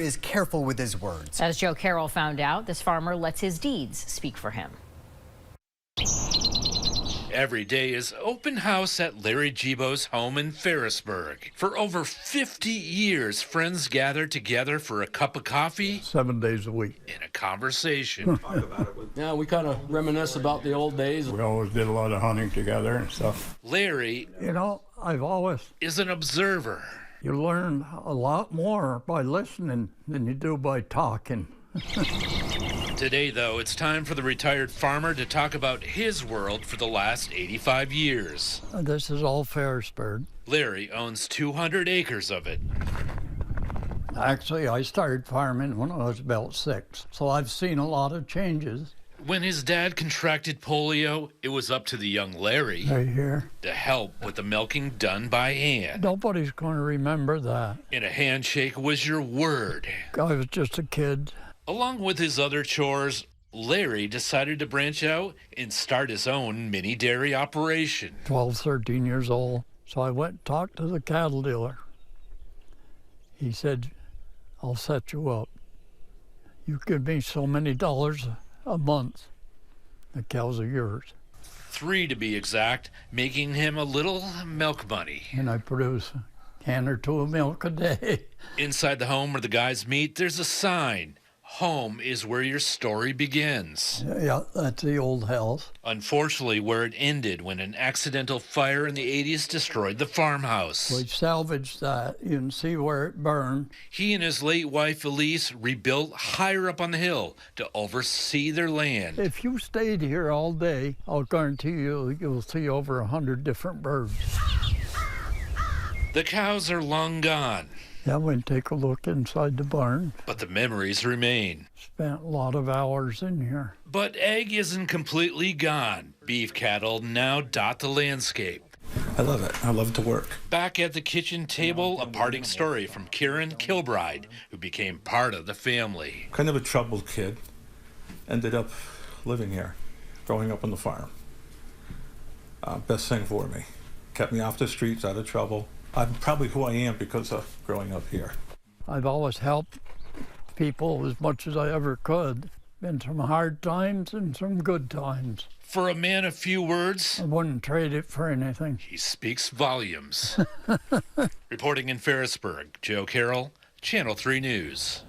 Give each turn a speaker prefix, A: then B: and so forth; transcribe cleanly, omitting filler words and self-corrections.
A: Is careful with his words.
B: As Joe Carroll found out, this farmer lets his deeds speak for him.
C: Every day is open house at Larry Gebo's home in Ferrisburg. For over 50 years, friends gather together for a cup of coffee
D: 7 days a week
C: and a conversation.
E: Yeah, we kind of reminisce about the old days.
D: we always did a lot of hunting together and stuff.
C: Larry,
D: I've always,
C: is an observer.
D: you learn a lot more by listening than you do by talking.
C: Today, though, it's time for the retired farmer to talk about his world for the last 85 years.
D: This is all Ferrisburg.
C: Larry owns 200 acres of it.
D: Actually, I started farming when I was about 6, so I've seen a lot of changes.
C: When his dad contracted polio, it was up to the young Larry
D: Right here.
C: to help with the milking done by hand.
D: Nobody's going to remember that.
C: And a handshake was your word.
D: I was just a kid.
C: Along with his other chores, Larry decided to branch out and start his own mini dairy operation.
D: 12, 13 years old. So I went and talked to the cattle dealer. He said, I'll set you up. You give me so many dollars a month. The cows are yours.
C: 3 to be exact, making him a little milk money.
D: And I produce a can or 2 of milk a day.
C: Inside the home where the guys meet, there's a sign. Home is where your story begins.
D: Yeah, that's the old house.
C: Unfortunately, where it ended when an accidental fire in the 80s destroyed the farmhouse.
D: We salvaged that. You can see where it burned.
C: He and his late wife, Elise, rebuilt higher up on the hill to oversee their land.
D: If you stayed here all day, I'll guarantee you'll see over 100 different birds.
C: The cows are long gone.
D: Yeah, we can take a look inside the barn.
C: But the memories remain.
D: Spent a lot of hours in here.
C: But egg isn't completely gone. Beef cattle now dot the landscape.
F: I love it. I love to work.
C: Back at the kitchen table, a parting story from Kieran Kilbride, who became part of the family.
F: Kind of a troubled kid. Ended up living here, growing up on the farm. Best thing for me. Kept me off the streets, out of trouble. I'm probably who I am because of growing up here.
D: I've always helped people as much as I ever could. Been some hard times and some good times.
C: For a man of few words,
D: I wouldn't trade it for anything.
C: he speaks volumes. Reporting in Ferrisburg, Joe Carroll, Channel 3 News.